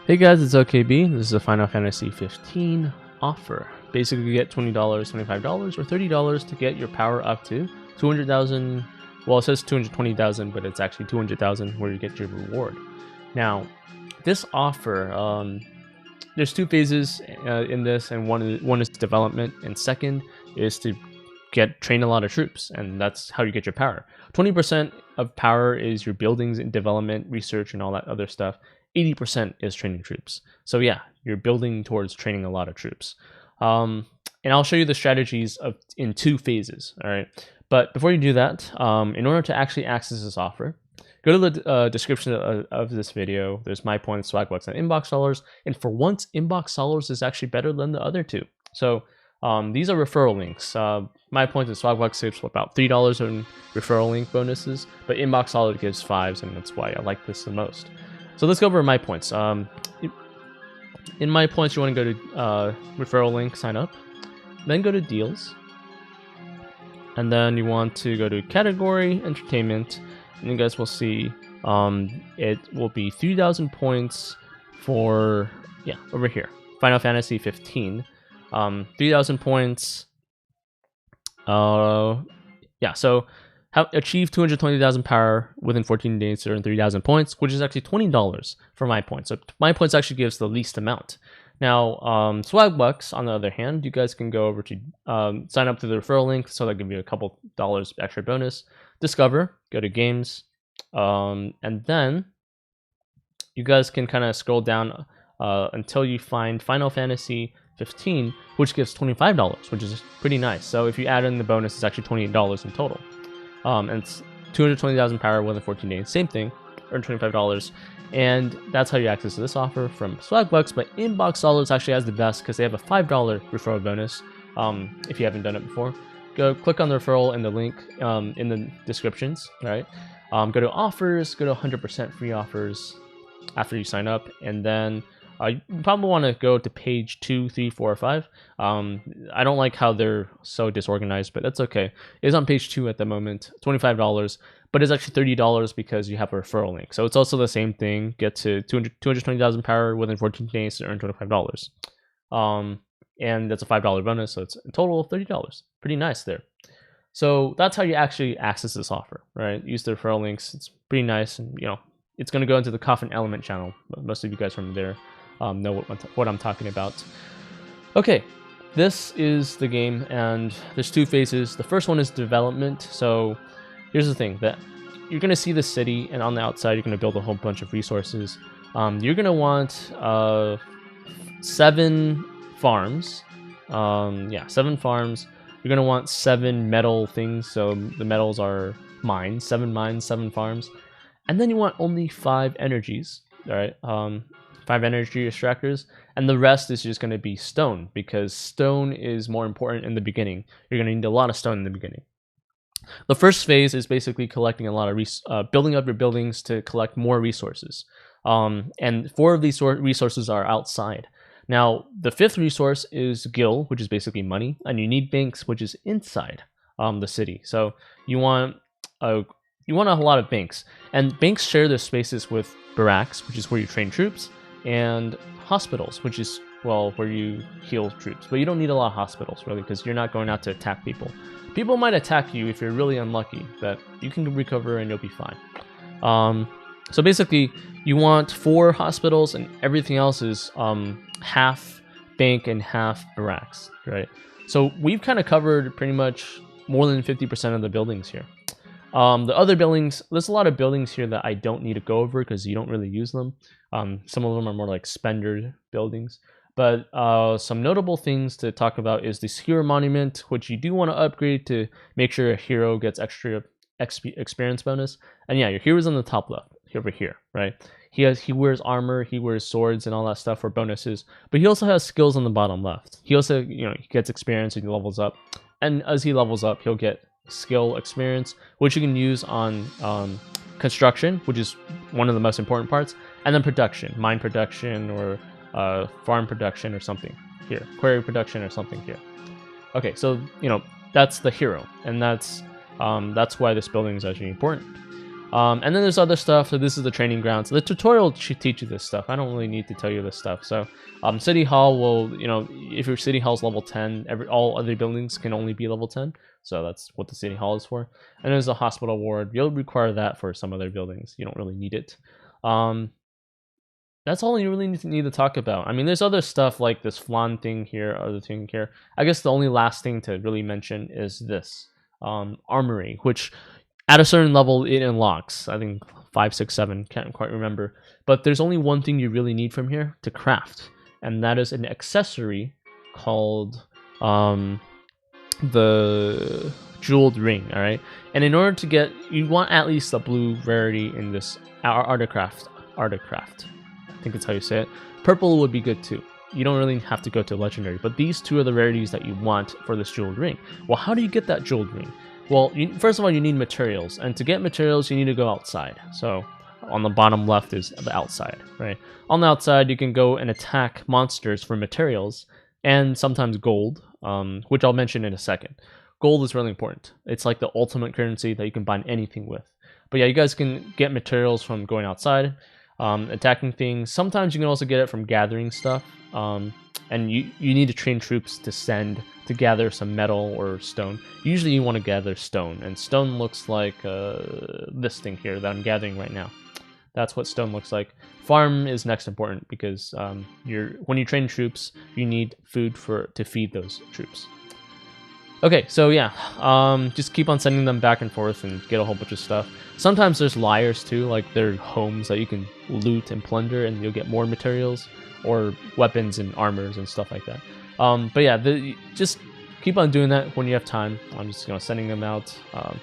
Hey guys, it's OKB. This is a Final Fantasy 15 offer. Basically, you get $20, $25, or $30 to get your power up to 200,000. Well, it says 220,000, but it's actually 200,000 where you get your reward. Now, this offer, there's two phases in this, and one is development, and second is to train a lot of troops, and that's how you get your power. 20% of power is your buildings and development, research, and all that other stuff. 80% is training troops. So yeah, you're building towards training a lot of troops. And I'll show you the strategies in two phases. All right. But before you do that, in order to actually access this offer, go to the description of this video. There's MyPoints, Swagbucks, and Inbox Dollars. And for once, Inbox Dollars is actually better than the other two. So these are referral links. MyPoints and Swagbucks saves about $3 in referral link bonuses, but Inbox Dollars gives 5s, and that's why I like this the most. So let's go over MyPoints. In MyPoints, you want to go to referral link, sign up, then go to deals, and then you want to go to category, entertainment, and you guys will see it will be 3,000 points for, yeah, over here, Final Fantasy 15. 3,000 points. Yeah, so achieve 220,000 power within 14 days to earn 3,000 points, which is actually $20 for MyPoints. So MyPoints actually gives the least amount. Now, Swagbucks, on the other hand, you guys can go over to sign up to the referral link, so that'll give you a couple dollars extra bonus. Discover, go to games, and then you guys can kind of scroll down until you find Final Fantasy 15, which gives $25, which is pretty nice. So if you add in the bonus, it's actually $28 in total. And it's 220,000 power within 14 days. Same thing, earn $25. And that's how you access this offer from Swagbucks. But Inbox Dollars actually has the best because they have a $5 referral bonus. If you haven't done it before, go click on the referral in the link in the descriptions. All right, go to offers, go to 100% free offers after you sign up, and then you probably want to go to page 2, 3, 4, or 5. I don't like how they're so disorganized, but that's okay. It's on page 2 at the moment, $25, but it's actually $30 because you have a referral link. So it's also the same thing. Get to 220,000 power within 14 days to earn $25. And that's a $5 bonus, so it's a total of $30. Pretty nice there. So that's how you actually access this offer, right? Use the referral links. It's pretty nice, and it's going to go into the Coffin Element channel. Most of you guys from there know what I'm talking about. Okay, this is the game, and there's two phases. The first one is development. So here's the thing, that you're going to see the city, and on the outside you're going to build a whole bunch of resources. You're going to want 7 farms. 7 farms. You're going to want 7 metal things, so the metals are mines. 7 mines, 7 farms. And then you want only 5 energies. All right, 5 energy extractors, and the rest is just going to be stone, because stone is more important in the beginning. You're going to need a lot of stone in the beginning. The first phase is basically collecting a lot of building up your buildings to collect more resources, and 4 of these resources are outside. Now, the 5th resource is gil, which is basically money, and you need banks, which is inside the city. So you want a lot of banks, and banks share their spaces with barracks, which is where you train troops, and hospitals, which is, well, where you heal troops. But you don't need a lot of hospitals, really, because you're not going out to attack people. People might attack you if you're really unlucky, but you can recover and you'll be fine. So basically, you want 4 hospitals, and everything else is half bank and half barracks, right? So we've kind of covered pretty much more than 50% of the buildings here. The other buildings, there's a lot of buildings here that I don't need to go over because you don't really use them. Some of them are more like spender buildings. But some notable things to talk about is this hero monument, which you do want to upgrade to make sure a hero gets extra experience bonus. And yeah, your hero's on the top left, over here, right? He wears armor, he wears swords and all that stuff for bonuses. But he also has skills on the bottom left. He also, he gets experience and he levels up. And as he levels up, he'll get skill experience, which you can use on construction, which is one of the most important parts, and then production, mine production, or farm production, or something here, quarry production, or something here. Okay, so that's the hero, and that's why this building is actually important. And then there's other stuff. So this is the training ground. So the tutorial should teach you this stuff. I don't really need to tell you this stuff. So City Hall will, if your City Hall's level 10, all other buildings can only be level 10. So that's what the City Hall is for. And there's a hospital ward. You'll require that for some other buildings. You don't really need it. That's all you really need to talk about. I mean, there's other stuff like this flan thing here, other thing here. I guess the only last thing to really mention is this armory, which at a certain level it unlocks. I think 5, 6, 7, can't quite remember. But there's only one thing you really need from here to craft, and that is an accessory called the jeweled ring. All right, and in order to get, you want at least a blue rarity in this articraft. I think that's how you say it. Purple would be good too. You don't really have to go to legendary, but these two are the rarities that you want for this jeweled ring. Well, how do you get that jeweled ring? Well, first of all, you need materials, and to get materials, you need to go outside. So on the bottom left is the outside, right? On the outside, you can go and attack monsters for materials, and sometimes gold, which I'll mention in a second. Gold is really important. It's like the ultimate currency that you can buy anything with. But yeah, you guys can get materials from going outside, attacking things. Sometimes you can also get it from gathering stuff, and you need to train troops to send to gather some metal or stone. Usually you want to gather stone, and stone looks like this thing here that I'm gathering right now. That's what stone looks like. Farm is next important because when you train troops, you need food to feed those troops. Okay, so yeah, just keep on sending them back and forth and get a whole bunch of stuff. Sometimes there's liars too, like they're homes that you can loot and plunder and you'll get more materials or weapons and armors and stuff like that. But yeah, just keep on doing that when you have time. I'm just sending them out. So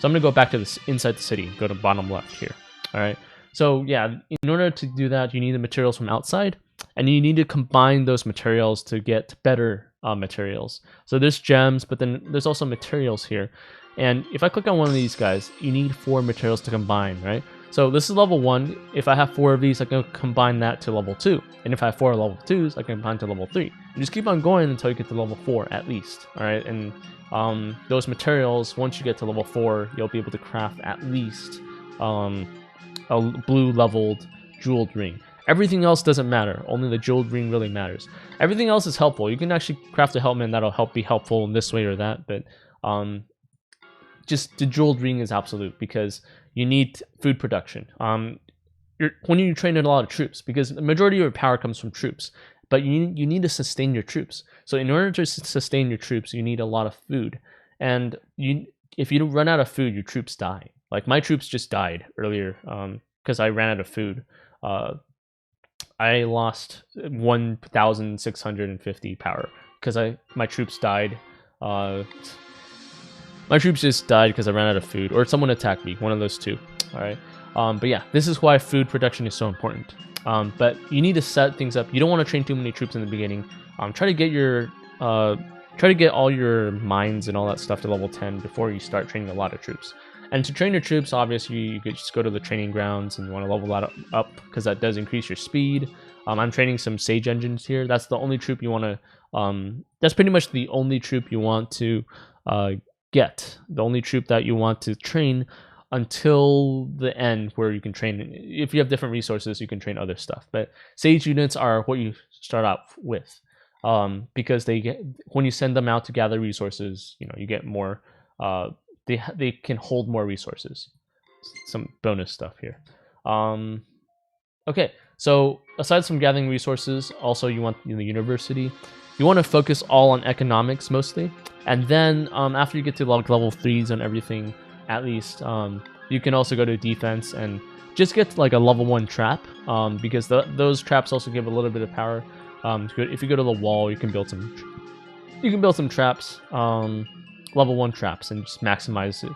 I'm gonna go back to this inside the city. Go to bottom left here. All right. So yeah, in order to do that, you need the materials from outside, and you need to combine those materials to get better materials. So there's gems, but then there's also materials here. And if I click on one of these guys, you need 4 materials to combine, right? So this is level 1. If I have 4 of these, I can combine that to level 2. And if I have 4 level 2s, I can combine to level 3. You just keep on going until you get to level 4 at least, all right? And those materials, once you get to level 4, you'll be able to craft at least a blue leveled jeweled ring. Everything else doesn't matter. Only the jeweled ring really matters. Everything else is helpful. You can actually craft a helmet that'll be helpful in this way or that, but just the jeweled ring is absolute because you need food production. When you train a lot of troops, because the majority of your power comes from troops, but you need to sustain your troops. So in order to sustain your troops, you need a lot of food. And if you run out of food, your troops die. Like my troops just died earlier because I ran out of food. I lost 1,650 power because my troops died. My troops just died because I ran out of food, or someone attacked me. One of those two. All right. But yeah, this is why food production is so important. But you need to set things up. You don't want to train too many troops in the beginning. Try to get all your mines and all that stuff to level 10 before you start training a lot of troops. And to train your troops, obviously, you could just go to the training grounds and you want to level that up because that does increase your speed. I'm training some Sage Engines here. That's the only troop you want to... that's pretty much the only troop you want to get. The only troop that you want to train until the end where you can train. If you have different resources, you can train other stuff. But Sage units are what you start out with because when you send them out to gather resources, you get more... They can hold more resources. Some bonus stuff here. Okay, so aside from gathering resources, also you want the university. You want to focus all on economics mostly, and then after you get to level 3s and everything, at least you can also go to defense and just get like a level 1 trap because those traps also give a little bit of power. If you go to the wall, you can build some traps. Level 1 traps and just maximize it.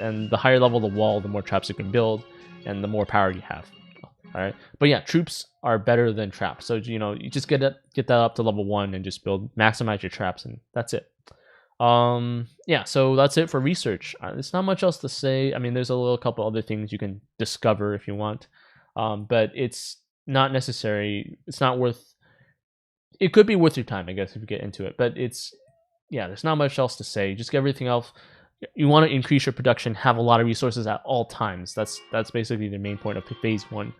And the higher level the wall, the more traps you can build and the more power you have. All right, but yeah, troops are better than traps. So you just get that up to level 1 and just maximize your traps, and that's it. Yeah, so that's it for research. There's not much else to say. I mean, there's a couple other things you can discover if you want, but it's not necessary. It's not worth. It could be worth your time, I guess, if you get into it, but it's. Yeah, there's not much else to say. Just get everything else you want to increase your production, have a lot of resources at all times. That's basically the main point of phase 1.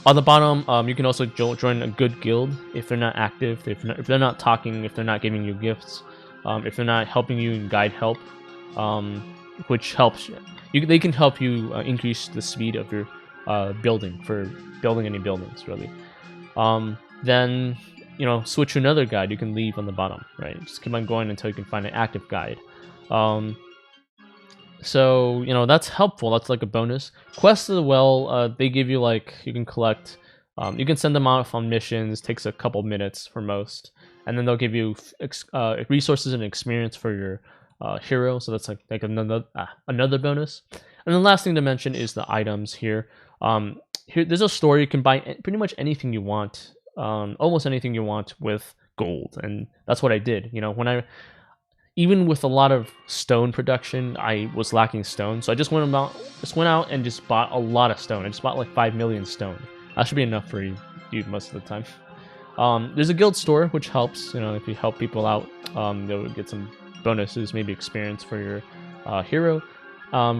On the bottom, you can also join a good guild if they're not active, if they're not talking, if they're not giving you gifts, if they're not helping you in guide help, which helps you. They can help you increase the speed of your building for building any buildings, really. Then switch to another guide. You can leave on the bottom, right? Just keep on going until you can find an active guide. So that's helpful. That's like a bonus. Quests as well, they give you you can collect, you can send them out on missions. Takes a couple minutes for most, and then they'll give you resources and experience for your hero. So that's like another bonus. And the last thing to mention is the items here. Here there's a store. You can buy pretty much anything you want, almost anything you want with gold, and that's what I did. Even with a lot of stone production, I was lacking stone, so I just went out and just bought a lot of stone. I just bought like 5 million stone. That should be enough for you most of the time. There's a guild store, which helps. If you help people out, they'll get some bonuses, maybe experience for your hero,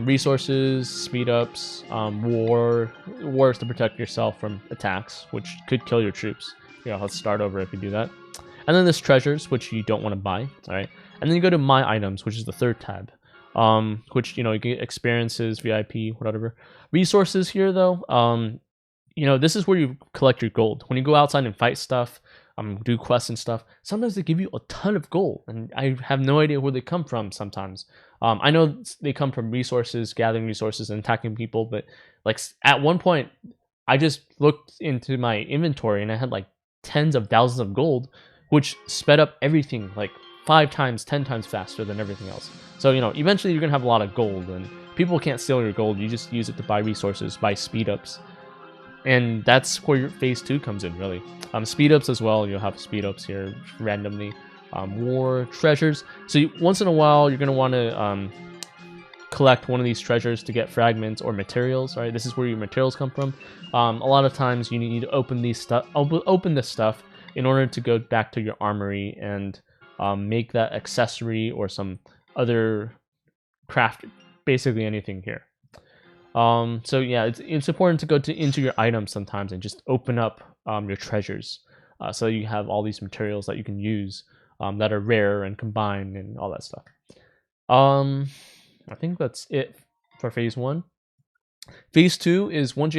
resources, speed ups, wars to protect yourself from attacks, which could kill your troops. Let's start over if you do that. And then there's treasures, which you don't want to buy. All right. And then you go to My Items, which is the third tab, which, you get experiences, VIP, whatever. Resources here, though, this is where you collect your gold. When you go outside and fight stuff, do quests and stuff, sometimes they give you a ton of gold, and I have no idea where they come from sometimes. I know they come from resources, gathering resources, and attacking people, but, at one point, I just looked into my inventory, and I had, tens of thousands of gold, which sped up everything, 5 times, 10 times faster than everything else. So, eventually you're going to have a lot of gold, and people can't steal your gold. You just use it to buy resources, buy speed ups. And that's where your phase 2 comes in, really. Speed ups as well. You'll have speed ups here randomly. War, treasures. So once in a while, you're going to want to collect one of these treasures to get fragments or materials, right? This is where your materials come from. A lot of times you need to open this stuff in order to go back to your armory and make that accessory or some other craft, basically anything here. So yeah, it's important to go into your items sometimes and just open up your treasures, so you have all these materials that you can use that are rare and combined and all that stuff. I think that's it for phase 1. Phase 2 is once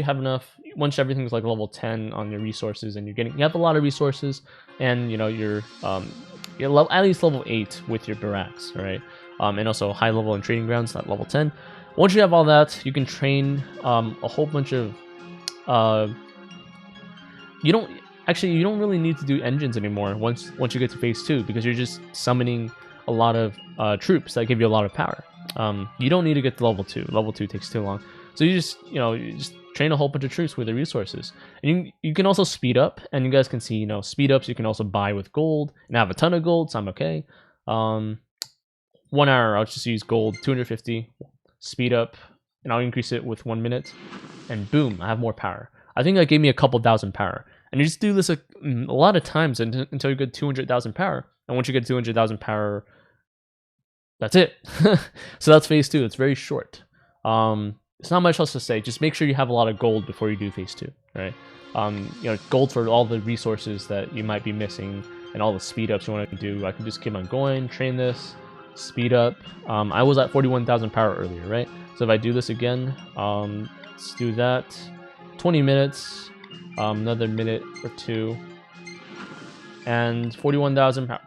everything's level 10 on your resources, and you have a lot of resources, and you're at least level 8 with your barracks, right? And also high level and trading grounds at level 10. Once you have all that, you can train a whole bunch of. You don't really need to do engines anymore once you get to phase 2, because you're just summoning a lot of troops that give you a lot of power. You don't need to get to level 2. Level 2 takes too long. So you just train a whole bunch of troops with the resources, and you can also speed up. And you guys can see, speed ups you can also buy with gold, and I have a ton of gold, so I'm okay. 1 hour, I'll just use gold, 250 speed up, and I'll increase it with 1 minute, and boom, I have more power. I think that gave me a couple thousand power, and you just do this a lot of times until you get 200,000 power. And once you get 200,000 power, that's it. So that's phase 2. It's very short. It's not much else to say. Just make sure you have a lot of gold before you do phase 2, right? Gold for all the resources that you might be missing and all the speed ups you want to do. I can just keep on going, train this, speed up. I was at 41,000 power earlier, right? So if I do this again, let's do that. 20 minutes, another minute or 2, and 41,000 power,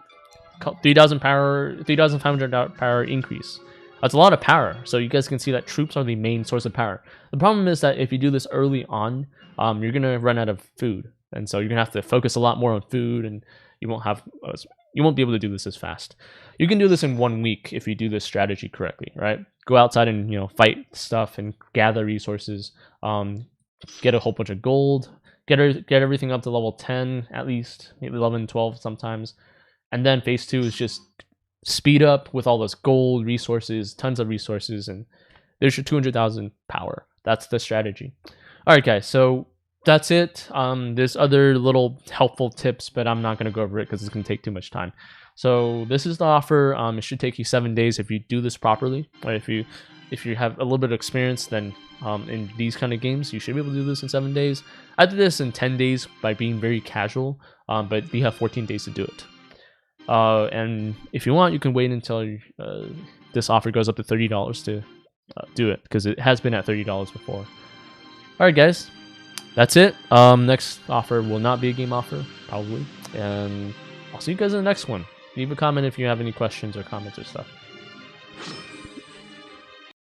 3,000 power, 3,500 power increase. That's a lot of power. So you guys can see that troops are the main source of power. The problem is that if you do this early on, you're gonna run out of food, and so you're gonna have to focus a lot more on food, and you won't be able to do this as fast. You can do this in 1 week if you do this strategy correctly, right? Go outside and fight stuff and gather resources, get a whole bunch of gold, get everything up to level 10 at least, maybe 11, 12 sometimes, and then phase 2 is just speed up with all this gold, resources, tons of resources, and there's your 200,000 power. That's the strategy. All right, guys, so that's it. There's other little helpful tips, but I'm not going to go over it because it's going to take too much time. So this is the offer. It should take you 7 days if you do this properly. Or if you have a little bit of experience, then in these kind of games, you should be able to do this in 7 days. I did this in 10 days by being very casual, but you have 14 days to do it. And if you want, you can wait until this offer goes up to $30 to do it, because it has been at $30 before. Alright guys, that's it. Next offer will not be a game offer, probably. And I'll see you guys in the next one. Leave a comment if you have any questions or comments or stuff.